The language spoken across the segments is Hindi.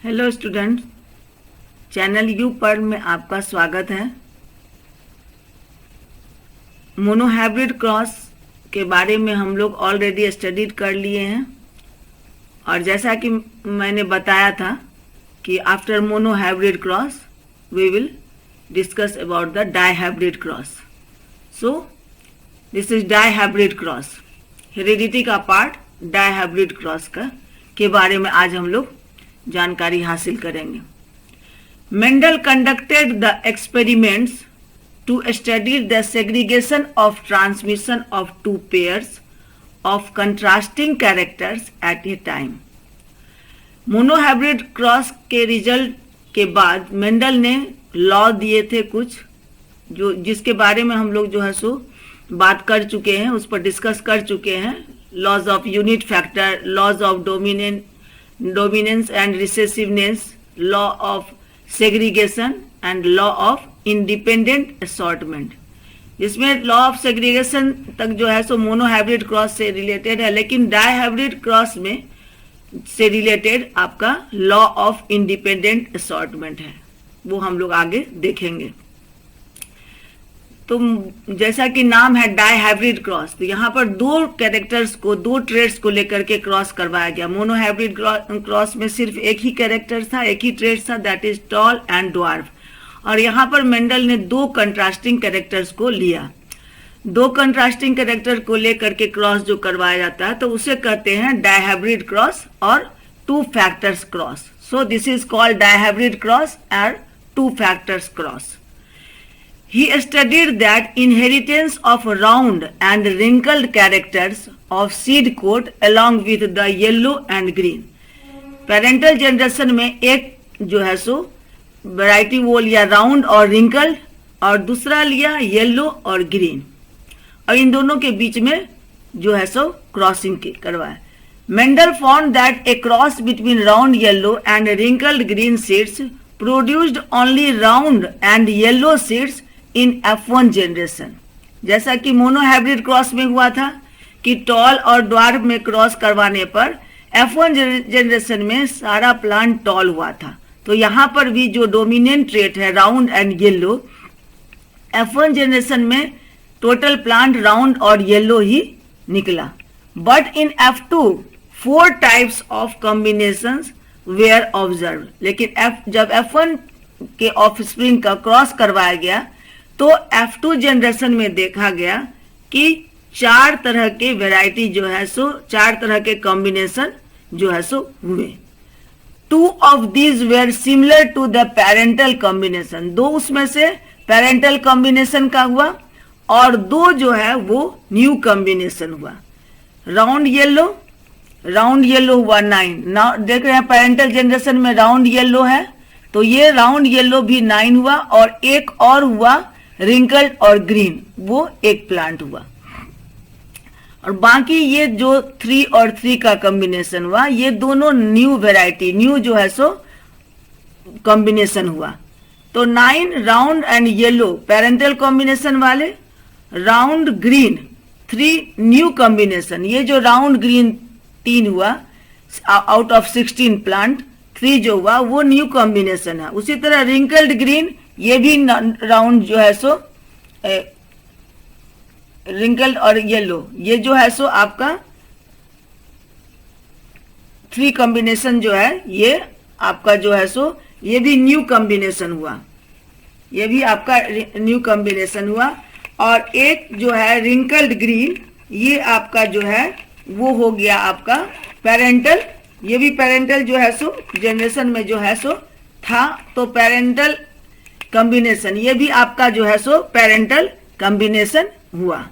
हेलो स्टूडेंट, चैनल यू पर में आपका स्वागत है। मोनोहाइब्रिड क्रॉस के बारे में हम लोग ऑलरेडी स्टडीड कर लिए हैं और जैसा कि मैंने बताया था कि after monohybrid cross we will discuss about the dihybrid cross. So this is dihybrid cross, heredity का पार्ट डाइहाइब्रिड क्रॉस का के बारे में आज हम लोग जानकारी हासिल करेंगे। Mendel conducted the experiments to study the segregation of transmission of two pairs of contrasting characters at a time. Monohybrid cross के रिजल्ट के बाद मेंडल ने लॉ दिए थे कुछ, जो जिसके बारे में हम लोग जो है सो बात कर चुके हैं, उस पर डिस्कस कर चुके हैं। Laws of unit factor, laws of dominance and recessiveness, law of segregation and law of independent assortment, जिसमें लॉ ऑफ सेग्रीगेशन तक जो है सो मोनोहाइब्रिड क्रॉस से रिलेटेड है, लेकिन डाइहाइब्रिड क्रॉस में से रिलेटेड आपका लॉ ऑफ इंडिपेंडेंट असॉर्टमेंट है, वो हम लोग आगे देखेंगे। तो जैसा कि नाम है डाइहाइब्रिड क्रॉस, तो यहाँ पर दो कैरेक्टर्स को, दो ट्रेड्स को लेकर के क्रॉस करवाया गया। मोनोहाइब्रिड क्रॉस में सिर्फ एक ही कैरेक्टर था, एक ही ट्रेड था, that is tall and dwarf. और यहाँ पर मेंडल ने दो कंट्रास्टिंग कैरेक्टर्स को लिया। दो कंट्रास्टिंग कैरेक्टर को लेकर के क्रॉस जो करवाया जाता है तो उसे कहते हैं डाइहाइब्रिड क्रॉस और two factors cross. So this is called dihybrid cross and two factors cross. He studied that inheritance of round and wrinkled characters of seed coat along with the yellow and green. Parental generation में एक जो है सो वैरायटी वो लिया राउंड और रिंकल्ड और दूसरा लिया येलो और ग्रीन, और इन दोनों के बीच में जो है सो क्रॉसिंग करवाया। Mendel found that a cross between round yellow and wrinkled green seeds produced only round and yellow seeds in F1 generation. जैसा कि मोनोहाइब्रिड क्रॉस में हुआ था कि टॉल और ड्वार्फ में क्रॉस करवाने पर F1 जनरेशन में सारा प्लांट टॉल हुआ था, तो यहाँ पर भी जो डोमिनेंट ट्रेट है round and yellow, F1 generation में टोटल प्लांट राउंड और येलो ही निकला। But in F2 4 types of combinations were observe. लेकिन जब F1 के ऑफस्प्रिंग का क्रॉस करवाया गया तो F2 जनरेशन में देखा गया कि 4 तरह के वैरायटी जो है सो 4 तरह के कॉम्बिनेशन जो है सो हुए। 2 of these were similar to the parental combination. 2 उसमें से पेरेंटल कॉम्बिनेशन का हुआ और 2 जो है वो न्यू कॉम्बिनेशन हुआ। राउंड येलो हुआ 9। देख रहे हैं पेरेंटल जनरेशन में राउंड येलो है, तो ये राउंड येलो भी 9 हुआ, और एक और हुआ रिंकल्ड और ग्रीन, वो एक प्लांट हुआ। और बाकी ये जो 3 और 3 का कॉम्बिनेशन हुआ, ये दोनों न्यू वैरायटी, न्यू जो है सो कॉम्बिनेशन हुआ। तो 9 round and yellow parental combination वाले, राउंड ग्रीन 3 न्यू कॉम्बिनेशन। ये जो राउंड ग्रीन 3 हुआ आउट ऑफ 16 प्लांट, 3 जो हुआ वो न्यू कॉम्बिनेशन है। उसी तरह रिंकल्ड ग्रीन, ये भी राउंड जो है सो रिंकल्ड और येलो, ये जो है सो आपका 3 कॉम्बिनेशन जो है ये आपका जो है सो ये भी न्यू कॉम्बिनेशन हुआ, ये भी आपका न्यू कॉम्बिनेशन हुआ। और एक जो है रिंकल्ड ग्रीन, ये आपका जो है वो हो गया आपका पेरेंटल। ये भी पेरेंटल जो है सो जनरेशन में जो है सो था, तो पेरेंटल कॉम्बिनेशन, ये भी आपका जो है सो पेरेंटल कॉम्बिनेशन हुआ।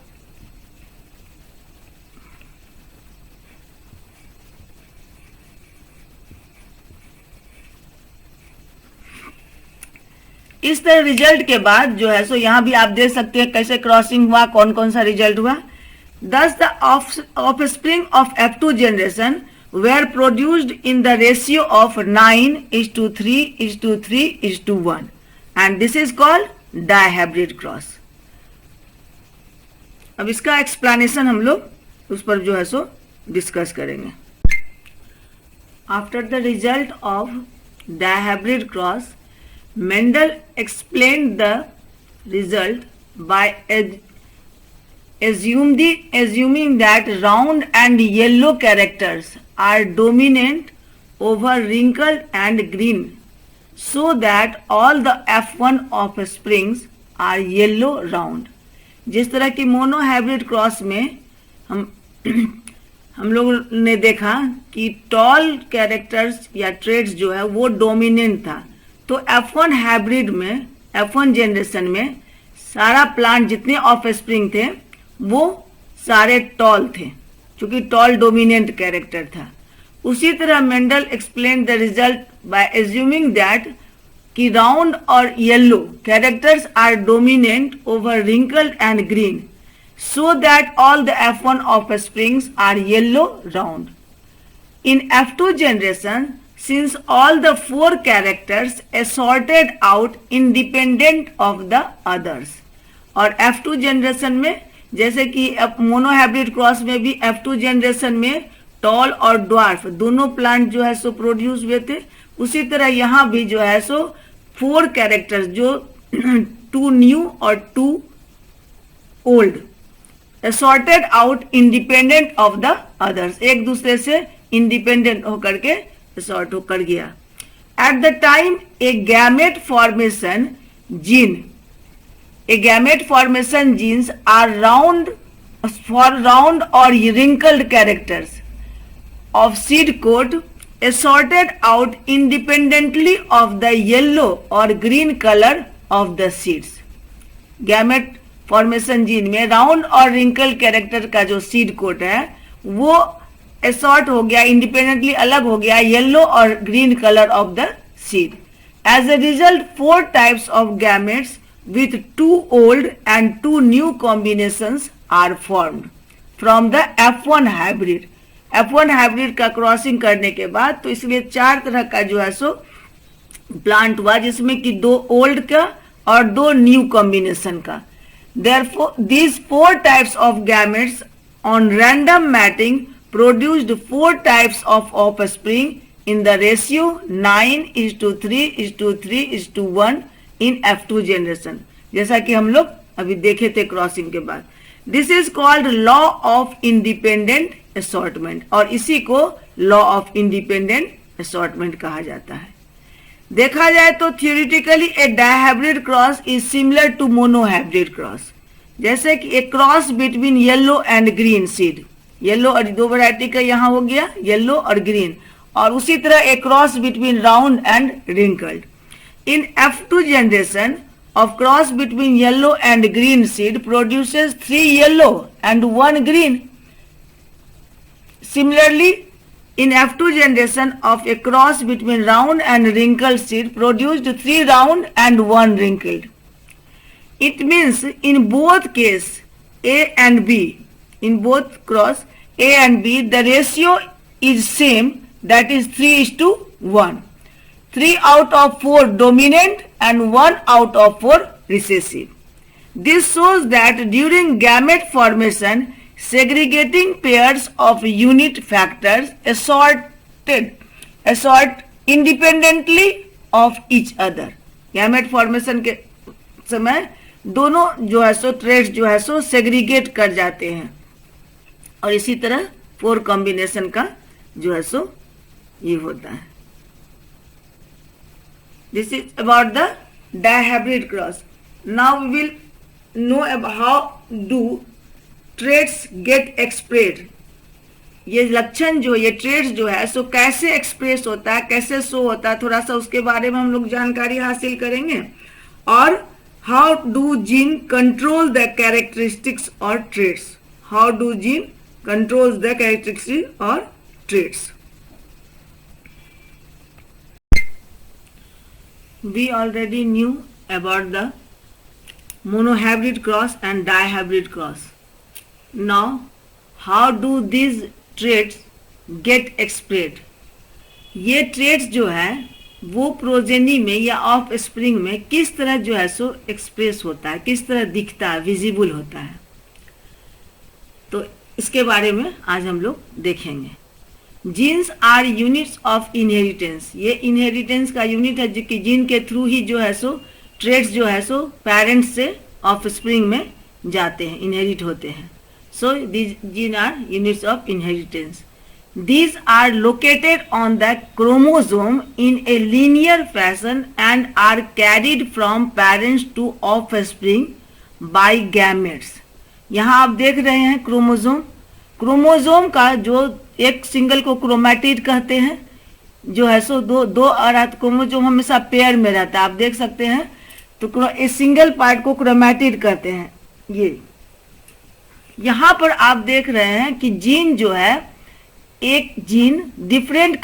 इस तरह रिजल्ट के बाद जो है सो यहां भी आप देख सकते हैं कैसे क्रॉसिंग हुआ, कौन कौन सा रिजल्ट हुआ। Thus the offspring of F2 generation were produced in the ratio of 9:3:3:1 and this is called dihybrid cross। अब इसका एक्सप्लेनेशन हम लोग उस पर जो है सो डिस्कस करेंगे। After the result of dihybrid cross, Mendel explained the result by assuming that round and yellow characters are dominant over wrinkled and green, so that all the F1 offsprings are yellow round. जिस तरह की मोनो हाइब्रिड क्रॉस में हम लोग ने देखा कि टॉल कैरेक्टर्स या ट्रेड्स जो है वो डोमिनेंट था, तो F1 हाइब्रिड में, F1 जनरेशन में सारा प्लांट जितने ऑफ स्प्रिंग थे वो सारे टॉल थे, क्योंकि टॉल डोमिनेंट कैरेक्टर था. उसी तरह Mendel explain the result by assuming that कि राउंड और yellow characters are dominant over wrinkled and green, so that all the F1 offsprings are yellow round. In F2 generation, since all the 4 characters assorted out independent of the others, और F2 जनरेशन में जैसे कि मोनो हाइब्रिड क्रॉस में भी F2 जनरेशन में टॉल और ड्वार्फ दोनों प्लांट जो है सो प्रोड्यूस हुए थे, उसी तरह यहाँ भी जो है सो 4 कैरेक्टर्स जो 2 न्यू और 2 old assorted out independent of the others, एक दूसरे से इंडिपेंडेंट होकर के असॉर्ट होकर गया. At the time a gamete formation genes are round for round और wrinkled characters of seed coat assorted out independently of the yellow or green color of the seeds. Gamete formation gene में राउंड और रिंकल कैरेक्टर का जो सीड कोट है वो असॉर्ट हो गया, इंडिपेंडेंटली अलग हो गया येलो और green colour of the seed. As a result 4 types of gametes with 2 old and 2 new combinations are formed from the F1 hybrid. F1 hybrid का क्रॉसिंग करने के बाद तो इसलिए 4 तरह का जो है सो प्लांट हुआ, जिसमें कि 2 ओल्ड का और 2 न्यू कॉम्बिनेशन का. Therefore, these 4 types of gametes on random matting produced 4 types of offspring in the ratio 9:3:3:1 in F2 generation, जैसा कि हम लोग अभी देखे थे क्रॉसिंग के बाद. This is called law of independent assortment, और इसी को law of independent assortment कहा जाता है. देखा जाए तो theoretically a dihybrid cross is similar to monohybrid cross, जैसे कि एक cross between yellow and green seed, yellow और 2 वैरायटी का यहाँ हो गया येलो और ग्रीन, और उसी तरह एक cross between round and wrinkled. In F2 generation of cross between yellow and green seed produces 3 yellow and 1 green. Similarly, in F2 generation of a cross between round and wrinkled seed produced 3 round and 1 wrinkled. It means in both case A and B, in both cross A and B, the ratio is same, that is 3:1. 3 out of 4 dominant and 1 out of 4 recessive. This shows that during gamete formation, segregating pairs of unit factors assort independently of each other. Gamete formation के समय दोनों जो है सो ट्रेड्स जो है सो सेग्रीगेट कर जाते हैं, और इसी तरह 4 कॉम्बिनेशन का जो है सो ये होता है. This is about the dihybrid cross. Now we will know about how do traits get expressed. ये लक्षण जो ये ट्रेड्स जो है सो कैसे एक्सप्रेस होता है, कैसे शो होता है, थोड़ा सा उसके बारे में हम लोग जानकारी हासिल करेंगे. और how do gene control the characteristics और traits. How do gene controls the characteristics और traits. We already knew about the monohybrid cross and dihybrid cross. Now, how do these traits get expressed? ये traits जो है वो प्रोजेनी में या ऑफ स्प्रिंग में किस तरह जो है सो एक्सप्रेस होता है, किस तरह दिखता है, विजिबल होता है, तो इसके बारे में आज हम लोग देखेंगे. Genes are units of inheritance, ये इनहेरिटेंस का यूनिट है जो कि जीन के थ्रू ही जो है सो ट्रेड्स जो है सो पेरेंट्स से ऑफ स्प्रिंग में जाते हैं, इनहेरिट होते हैं. So these gene are units of inheritance. These are located on the chromosome in a linear fashion and are carried from parents to offspring by gametes. यहाँ आप देख रहे हैं क्रोमोसोम, क्रोमोसोम का जो एक सिंगल को क्रोमैटिड कहते हैं, जो है सो दो और क्रोमोसोम हमेशा पेयर में रहता है, आप देख सकते हैं. तो इस सिंगल पार्ट को क्रोमैटिड कहते हैं. ये यहाँ पर आप देख रहे हैं कि जीन जो है, एक जीन डिफरेंट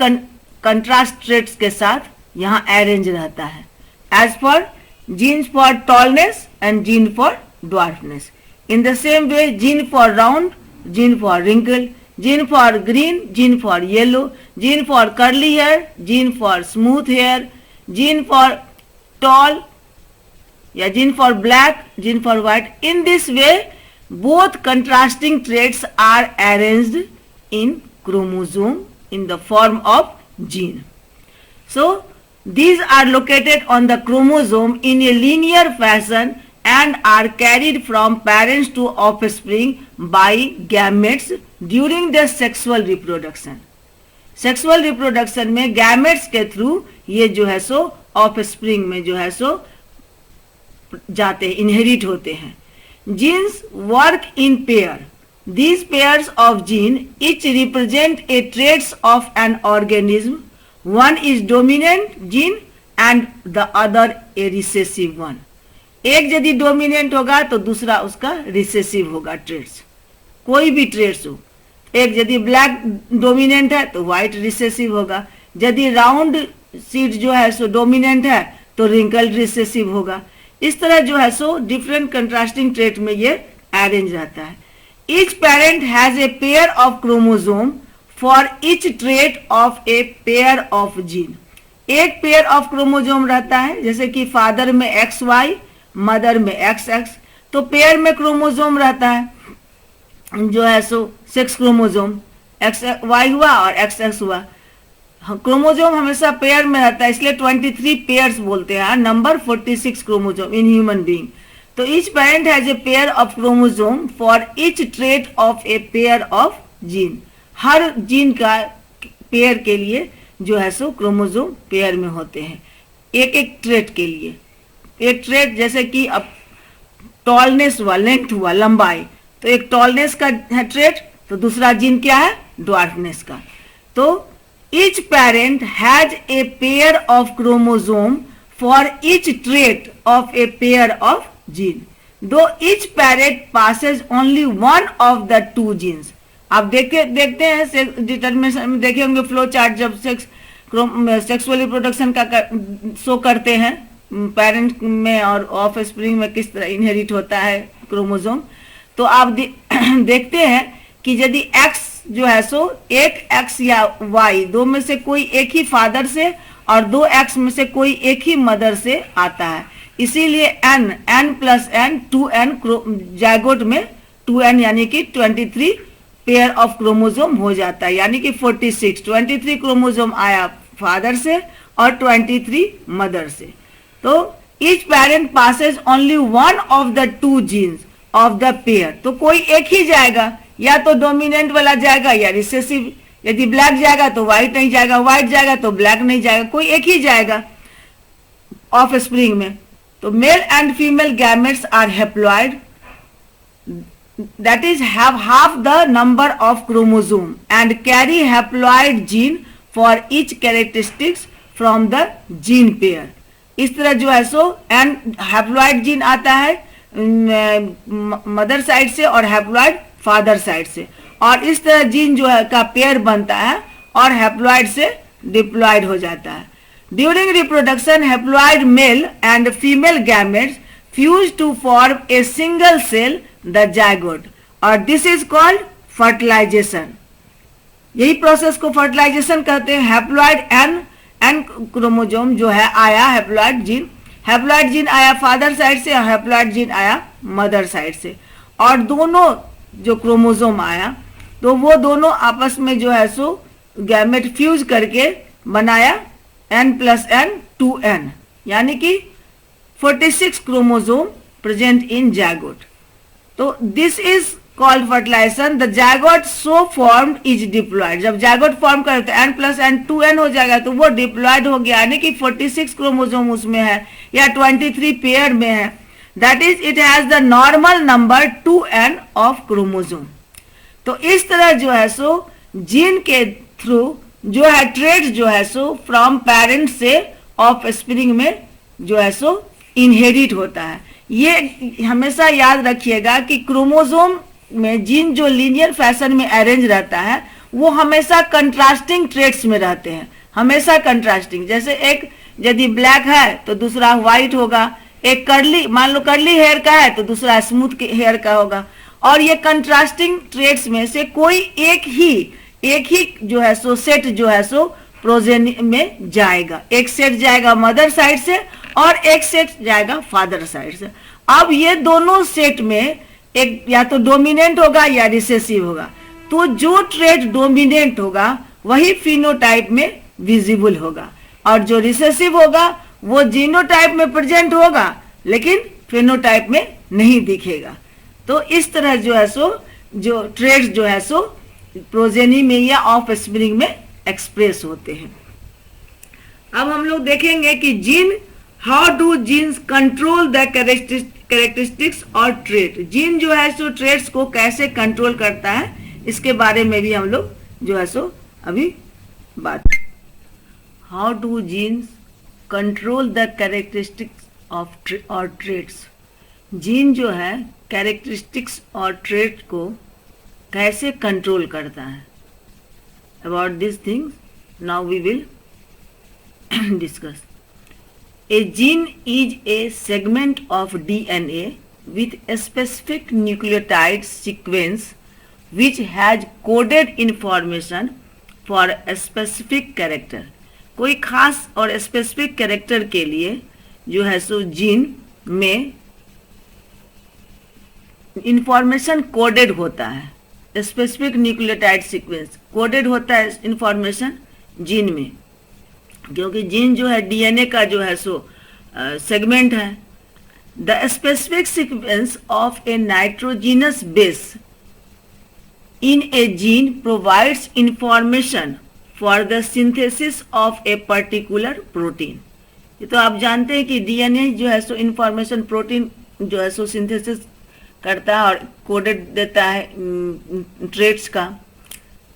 कंट्रास्ट ट्रेट्स के साथ यहाँ अरेंज रहता है, as for genes for tallness and gene for dwarfness. In the same way gene for round, gene for wrinkle, gene for green, gene for yellow, gene for curly hair, gene for smooth hair, gene for tall या gene for black, gene for white. In this way both contrasting traits are arranged in chromosome in the form of gene. So these are located on the chromosome in a linear fashion and are carried from parents to offspring by gametes during their sexual reproduction. Sexual reproduction में gametes के through ये जो है सो offspring में जो है सो जाते हैं, inherit होते हैं. Genes work in pair. These pairs of gene each represent a traits of an organism. One is dominant gene and the other a recessive one. एक यदि डोमिनेंट होगा तो दूसरा उसका रिसेसिव होगा ट्रेड्स, कोई भी ट्रेड्स हो. एक यदि ब्लैक डोमिनेंट है तो व्हाइट रिसेसिव होगा. यदि राउंड सीड जो है सो डोमिनेंट है तो रिंकल रिसेसिव होगा. इस तरह जो है सो डिफरेंट कंट्रास्टिंग ट्रेट में ये अरेंज रहता है. Each parent has a pair of chromosome for each trait of a pair of gene. एक पेयर ऑफ क्रोमोसोम रहता है, जैसे कि फादर में एक्स वाई, मदर में एक्स एक्स, तो पेयर में क्रोमोसोम रहता है जो है सो सेक्स क्रोमोसोम, एक्स वाई हुआ और एक्स एक्स हुआ. क्रोमोसोम हमेशा पेयर में रहता है, इसलिए 23 पेयर्स बोलते हैं. Number 46 chromosome in human being. तो each parent has a pair of chromosome for each trait of a pair of gene. Her gene का पेयर के लिए जो है सो क्रोमोसोम पेयर में होते हैं, एक एक ट्रेट के लिए. एक ट्रेट जैसे कि अब टॉलनेस हुआ, लेंथ हुआ, लंबाई, तो एक टॉलनेस का है ट्रेट, तो दूसरा जीन क्या है, ड्वार्फनेस का. तो each parent has a pair of chromosome for each trait of a pair of gene, though each parent passes only one of the two genes. आप देखते हैं डिटर्मिनेशन में देखे होंगे फ्लो चार्ट, जब सेक्सुअल रिप्रोडक्शन का शो करते हैं पेरेंट में और ऑफ स्प्रिंग में किस तरह इनहेरिट होता है क्रोमोसोम. तो आप देखते हैं कि यदि एक्स जो है सो एक एक्स या वाई, दो में से कोई एक ही फादर से और दो एक्स में से कोई एक ही मदर से आता है, इसीलिए n plus n 2n zygote में 2n यानी कि 23 पेयर ऑफ क्रोमोसोम हो जाता है, यानी कि 46. 23 क्रोमोसोम आया फादर से और 23 मदर से. तो each parent passes only one of the two genes of the pair. तो कोई एक ही जाएगा, या तो डोमिनेंट वाला जाएगा या रिसेसिव. यदि ब्लैक जाएगा तो व्हाइट नहीं जाएगा, व्हाइट जाएगा तो ब्लैक नहीं जाएगा, कोई एक ही जाएगा ऑफ स्प्रिंग में. तो male and female gametes are haploid, that is have half the number of chromosome and carry haploid gene for each characteristics from the gene pair. इस तरह जो है सो एंड हैप्लॉइड जीन आता है मदर साइड से और हैप्लॉइड फादर साइड से, और इस तरह जीन जो है का पेयर बनता है और हैप्लॉइड से डिप्लॉइड हो जाता है. During reproduction haploid male and female gametes fuse to form a single cell the zygote, और दिस इज कॉल्ड फर्टिलाइजेशन. यही प्रोसेस को फर्टिलाइजेशन कहते हैं. हैप्लॉइड एन क्रोमोसोम जो है आया, हैप्लॉइड जीन आया फादर साइड से और हैप्लॉइड जीन आया मदर साइड से, और दोनों जो क्रोमोसोम आया तो वो दोनों आपस में जो है सो गैमेट फ्यूज करके बनाया n+n 2n, यानी कि 46 क्रोमोसोम प्रेजेंट इन जायगोट। तो this is called fertilisation. The zygote so formed is diploid. जब जायगोट फॉर्म करते हैं n+n 2n हो जाएगा, तो वो डिप्लॉयड हो गया, यानी कि 46 क्रोमोसोम उसमें है या 23 पेयर में है। That is it has the normal number 2n of chromosome. तो इस तरह जो है सो जीन के थ्रू जो है ट्रेड्स जो है सो फ्रॉम पेरेंट से ऑफ स्प्रिंग में जो है सो इनहेरिट होता है। ये हमेशा याद रखिएगा कि क्रोमोसोम में जीन जो लीनियर फैशन में अरेंज रहता है वो हमेशा कंट्रास्टिंग ट्रेड्स में रहते हैं, हमेशा कंट्रास्टिंग। जैसे एक यदि ब्लैक है तो दूसरा व्हाइट होगा, एक कर्ली, मान लो कर्ली हेयर का है तो दूसरा स्मूथ हेयर का होगा। और ये कंट्रास्टिंग ट्रेड्स में से कोई एक ही जो है सो सेट जो है सो प्रोजेनी में जाएगा। एक सेट जाएगा मदर साइड से और एक सेट जाएगा फादर साइड से। अब ये दोनों सेट में एक या तो डोमिनेंट होगा या रिसेसिव होगा। तो जो ट्रेड डोमिनेंट होगा वही फिनोटाइप में विजिबल होगा, और जो रिसेसिव होगा वो जीनोटाइप में प्रेजेंट होगा लेकिन फेनोटाइप में नहीं दिखेगा। तो इस तरह जो है सो जो ट्रेड्स जो है सो प्रोजेनी में या ऑफ स्प्रिंग में एक्सप्रेस होते हैं। अब हम लोग देखेंगे कि gene, how do jeans control the characteristics और ट्रेट। जीन जो है सो ट्रेट्स को कैसे कंट्रोल करता है, इसके बारे में भी हम लोग जो है सो अभी बात। How do jeans control the characteristics of और ट्रेट्स। जीन जो है कैरेक्टरिस्टिक्स और ट्रेट को कैसे कंट्रोल करता है। About this things now we will discuss. A gene is a segment of DNA with a specific nucleotide sequence which has coded information for a specific character। कोई खास और स्पेसिफिक कैरेक्टर के लिए जो है सो जीन में इंफॉर्मेशन कोडेड होता है। स्पेसिफिक न्यूक्लियोटाइड सीक्वेंस कोडेड होता है इंफॉर्मेशन जीन में, क्योंकि जीन जो है डीएनए का जो है सो सेगमेंट है। The specific sequence of A nitrogenous base in A gene provides information for the synthesis of a particular protein. ये तो आप जानते हैं कि डीएनए जो है सो इंफॉर्मेशन प्रोटीन जो है सो सिंथेसिस करता है और कोडेड देता है ट्रेट्स का।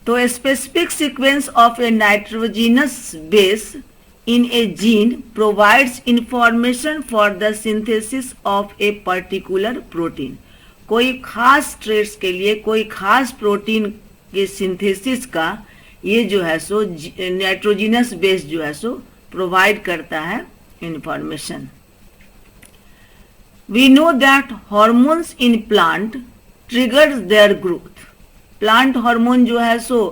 तो specific sequence of A nitrogenous base in a gene provides information for the synthesis of a particular protein। कोई खास ट्रेट्स के लिए कोई खास प्रोटीन के सिंथेसिस का ये जो है सो नाइट्रोजिनस बेस जो है सो प्रोवाइड करता है information. We know that hormones in plant triggers their growth. Plant hormone जो है सो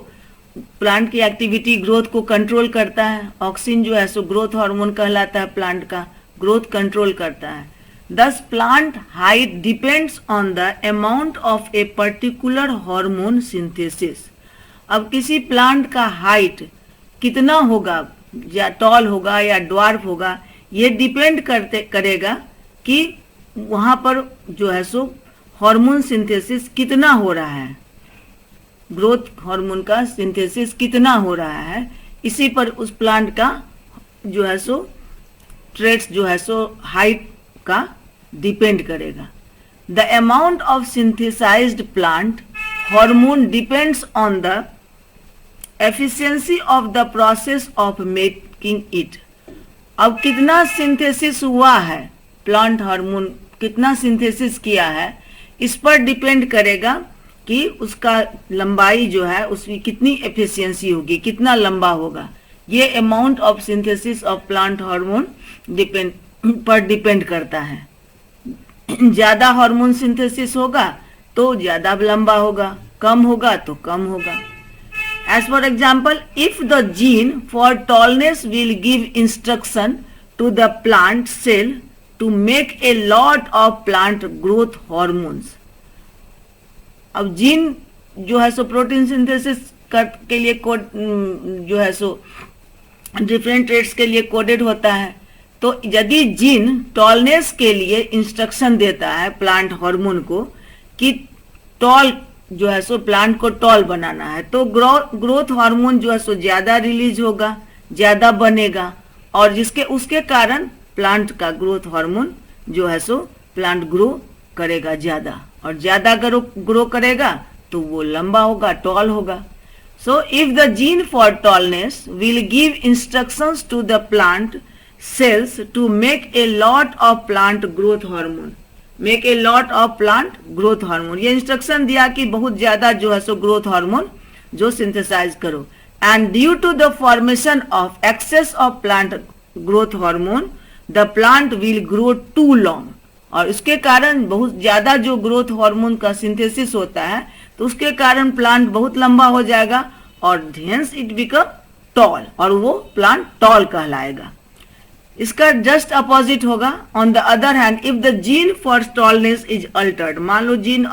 प्लांट की एक्टिविटी ग्रोथ को कंट्रोल करता है। ऑक्सिन जो है सो ग्रोथ हार्मोन कहलाता है, प्लांट का ग्रोथ कंट्रोल करता है। दस plant height depends on the amount of a particular hormone synthesis. अब किसी प्लांट का हाइट कितना होगा, या टॉल होगा या ड्वार्फ होगा, ये डिपेंड करेगा कि वहाँ पर जो है सो हार्मोन सिंथेसिस कितना हो रहा है, ग्रोथ हार्मोन का सिंथेसिस कितना हो रहा है। इसी पर उस प्लांट का जो है सो ट्रेट्स जो है सो हाइट का डिपेंड करेगा। The amount of synthesised plant hormone depends on the efficiency of the process of making it. अब कितना सिंथेसिस हुआ है, प्लांट हार्मोन कितना सिंथेसिस किया है, इस पर डिपेंड करेगा कि उसका लंबाई जो है उसकी कितनी एफिशिएंसी होगी, कितना लंबा होगा। ये amount of synthesis of plant hormone depend करता है। ज़्यादा हार्मोन सिंथेसिस होगा तो ज़्यादा लंबा होगा, कम होगा तो कम होगा। As for example, if the gene for tallness will give instruction to the plant cell to make a lot of plant growth hormones. अब जीन जो है सो प्रोटीन सिंथेसिस के लिए कोड जो है सो डिफरेंट ट्रेड्स के लिए कोडेड होता है। तो यदि जीन टॉलनेस के लिए इंस्ट्रक्शन देता है प्लांट हार्मोन को कि टॉल जो है सो प्लांट को टॉल बनाना है, तो ग्रोथ हार्मोन जो है सो ज्यादा रिलीज होगा, ज्यादा बनेगा, और जिसके उसके कारण प्लांट का ग्रोथ हार्मोन जो है सो प्लांट ग्रो करेगा ज्यादा, और ज्यादा ग्रो करेगा तो वो लंबा होगा, टॉल होगा। So if the gene for tallness will give instructions to the plant cells to make a lot of plant growth hormone, make a lot of plant growth hormone, ये इंस्ट्रक्शन दिया कि बहुत ज्यादा जो है सो ग्रोथ हार्मोन जो सिंथेसाइज करो, and due to the formation of excess of plant growth hormone the plant will grow too long, और उसके कारण बहुत ज्यादा जो ग्रोथ हार्मोन का सिंथेसिस होता है तो उसके कारण प्लांट बहुत लंबा हो जाएगा, और हेंस इट बिकम टॉल, और वो प्लांट टॉल कहलाएगा। इसका जस्ट अपोजिट होगा। On the other hand if the gene for tallness is Altered, मान लो जीन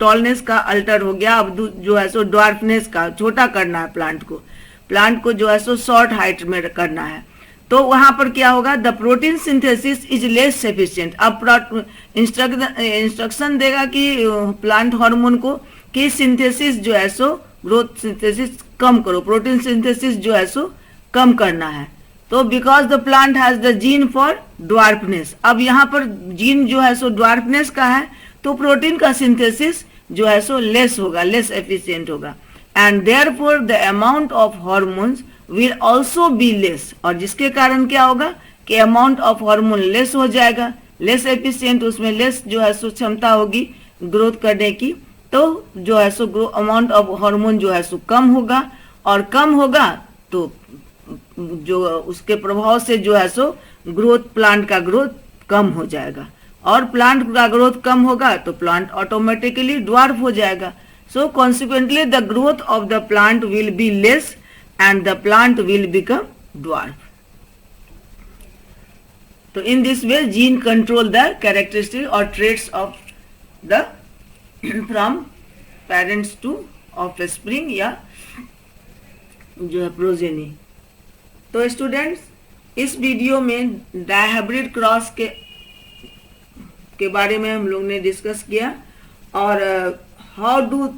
टॉलनेस का अल्टर हो गया, अब जो है सो ड्वार्फनेस का छोटा करना है प्लांट को जो है सो शॉर्ट हाइट में करना है, तो वहां पर क्या होगा, the protein synthesis is less efficient. अब इंस्ट्रक्शन देगा कि प्लांट हार्मोन को कि सिंथेसिस जो है सो ग्रोथ सिंथेसिस कम करो, प्रोटीन सिंथेसिस जो है सो कम करना है, तो because the plant has the gene for dwarfness. अब यहाँ पर जीन जो है सो ड्वार्फनेस का है, तो प्रोटीन का सिंथेसिस जो है सो लेस होगा, लेस एफिशिएंट होगा, and therefore the amount of hormones will also be less, और जिसके कारण क्या होगा कि अमाउंट ऑफ हार्मोन लेस हो जाएगा, लेस एफिशिएंट, उसमें लेस जो है सो क्षमता होगी ग्रोथ करने की, तो जो है सो अमाउंट ऑफ हार्मोन जो है सो कम होगा, और कम होगा तो जो उसके प्रभाव से जो है सो प्लांट का ग्रोथ कम हो जाएगा, और प्लांट का ग्रोथ कम होगा तो प्लांट ऑटोमेटिकली ड्वार्फ हो जाएगा। So consequently the growth of the plant will be less and the plant will become dwarf. So in this way gene control the characteristics or traits of the from parents to offspring या जो है प्रोजेनी। तो स्टूडेंट्स, इस वीडियो में डायहाइब्रिड क्रॉस के बारे में हम लोग ने डिस्कस किया, और how do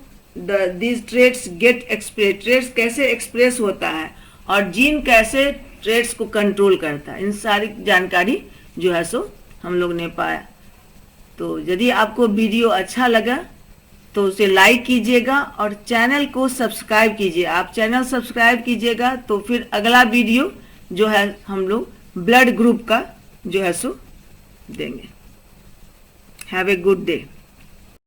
these traits get expressed, traits कैसे एक्सप्रेस होता है, और जीन कैसे ट्रेड्स को कंट्रोल करता है, इन सारी जानकारी जो है सो हम लोग ने पाया। तो यदि आपको वीडियो अच्छा लगा तो उसे लाइक कीजिएगा और चैनल को सब्सक्राइब कीजिए। आप चैनल सब्सक्राइब कीजिएगा तो फिर अगला वीडियो जो है हम लोग ब्लड ग्रुप का जो है सो देंगे। Have a good day.